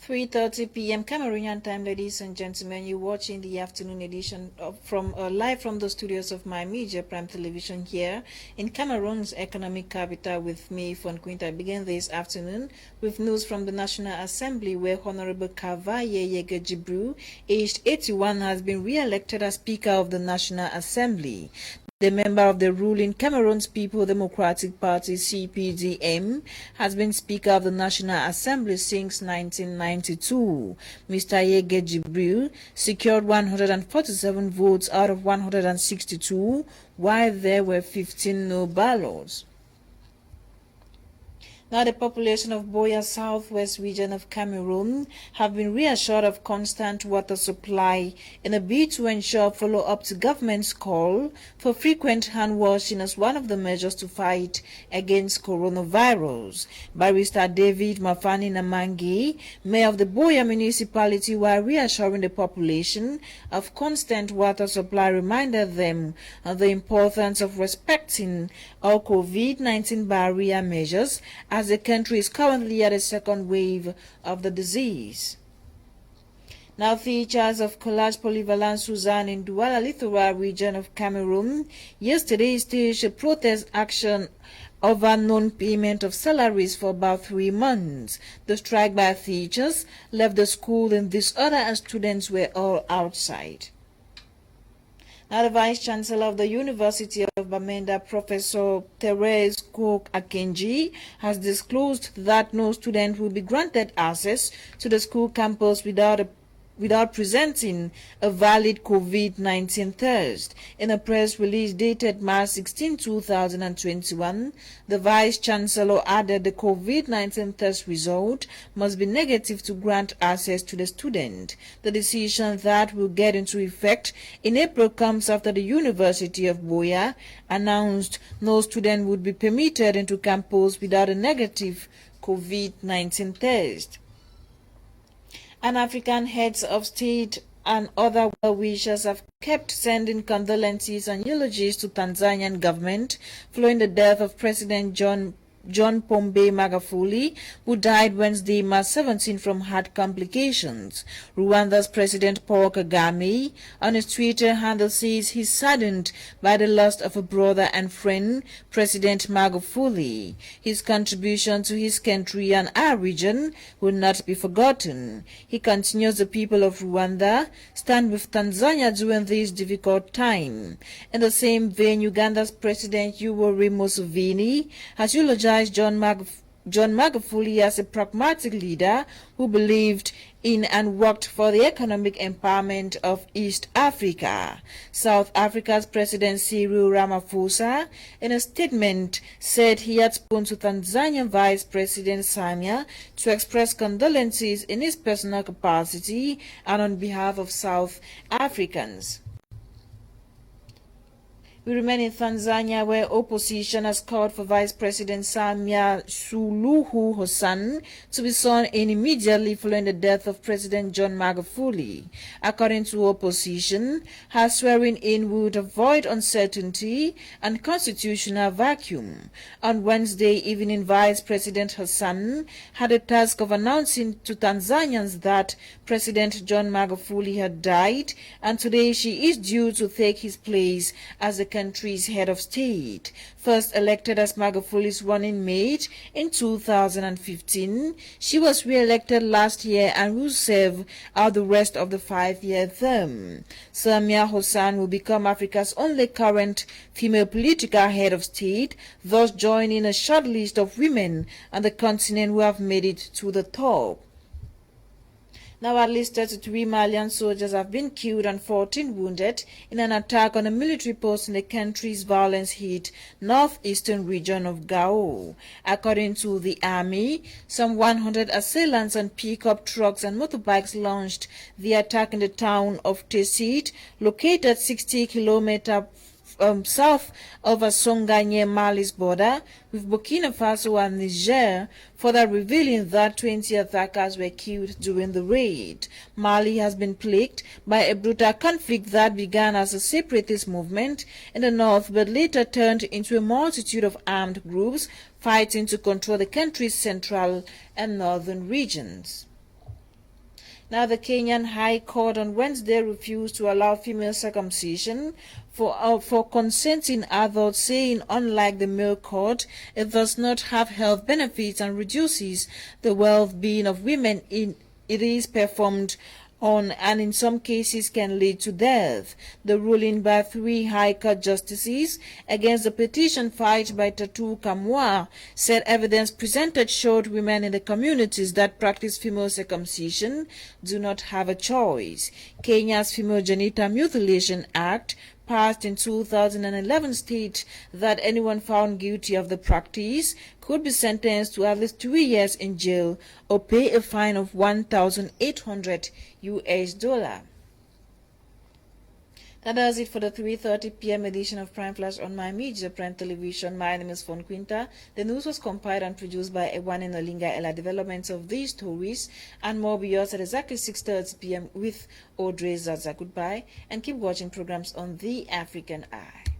3:30 p.m. Cameroonian time, ladies and gentlemen. You're watching the afternoon edition from live from the studios of My Media Prime Television here in Cameroon's economic capital with me, Fon Quinter. I begin this afternoon with news from the National Assembly, where Honorable Kavaye Jibril, aged 81, has been re-elected as Speaker of the National Assembly. The member of the ruling Cameroon's People Democratic Party (CPDM) has been Speaker of the National Assembly since 1992. Mr. Yege Jibril secured 147 votes out of 162, while there were 15 no ballots. Now, the population of Boya, southwest region of Cameroon, have been reassured of constant water supply in a bid to ensure follow-up to government's call for frequent hand washing as one of the measures to fight against coronavirus. Barrister David Mafani Namangi, mayor of the Boya municipality, while reassuring the population of constant water supply, reminded them of the importance of respecting all COVID-19 barrier measures as the country is currently at a second wave of the disease. Now, features of Collage Polyvalent Suzanne in Douala Littoral region of Cameroon yesterday staged a protest action over non-payment of salaries for about 3 months. The strike by teachers left the school in disorder as students were all outside. Now, the Vice-Chancellor of the University of Bamenda, Professor Therese Cook Akenji, has disclosed that no student will be granted access to the school campus without presenting a valid COVID-19 test. In a press release dated March 16, 2021, the Vice-Chancellor added the COVID-19 test result must be negative to grant access to the student. The decision that will get into effect in April comes after the University of Boya announced no student would be permitted into campus without a negative COVID-19 test. And African heads of state and other well-wishers have kept sending condolences and eulogies to Tanzanian government following the death of President John Pombe Magufuli, who died Wednesday, March 17, from heart complications. Rwanda's President Paul Kagame on his Twitter handle says he's saddened by the loss of a brother and friend, President Magufuli. His contribution to his country and our region will not be forgotten. He continues, the people of Rwanda stand with Tanzania during this difficult time. In the same vein, Uganda's President Yoweri Museveni has eulogized John Magufuli as a pragmatic leader who believed in and worked for the economic empowerment of East Africa. South Africa's President Cyril Ramaphosa, in a statement, said he had spoken to Tanzanian Vice President Samia to express condolences in his personal capacity and on behalf of South Africans. We remain in Tanzania, where opposition has called for Vice President Samia Suluhu Hassan to be sworn in immediately following the death of President John Magufuli. According to opposition, her swearing in would avoid uncertainty and constitutional vacuum. On Wednesday evening, Vice President Hassan had the task of announcing to Tanzanians that President John Magufuli had died, and today she is due to take his place as the country's head of state. First elected as Magufuli's running mate in 2015, she was re-elected last year and will serve out the rest of the 5-year term. Samia Hassan will become Africa's only current female political head of state, thus joining a short list of women on the continent who have made it to the top. Now, at least 33 Malian soldiers have been killed and 14 wounded in an attack on a military post in the country's violence-hit northeastern region of Gao. According to the army, some 100 assailants on pickup trucks and motorbikes launched the attack in the town of Tessit, located 60 kilometers south of Asonga near Mali's border with Burkina Faso and Niger, further revealing that 20 attackers were killed during the raid. Mali has been plagued by a brutal conflict that began as a separatist movement in the north but later turned into a multitude of armed groups fighting to control the country's central and northern regions. Now, the Kenyan High Court on Wednesday refused to allow female circumcision for consenting adults, saying unlike the male court, it does not have health benefits and reduces the well-being of women it is performed on, and in some cases can lead to death. The ruling by 3 High Court justices against the petition filed by Tatu Kamwa said evidence presented showed women in the communities that practice female circumcision do not have a choice. Kenya's Female Genital Mutilation Act, passed in 2011, states that anyone found guilty of the practice could be sentenced to at least 2 years in jail or pay a fine of $1,800 US. That does it for the 3:30 p.m. edition of Prime Flash on My Media Prime Television. My name is Fon Quinter. The news was compiled and produced by Ewane Nolinga. Developments of these stories and more be yours at exactly 6:30 p.m. with Audrey Zaza. Goodbye and keep watching programs on The African Eye.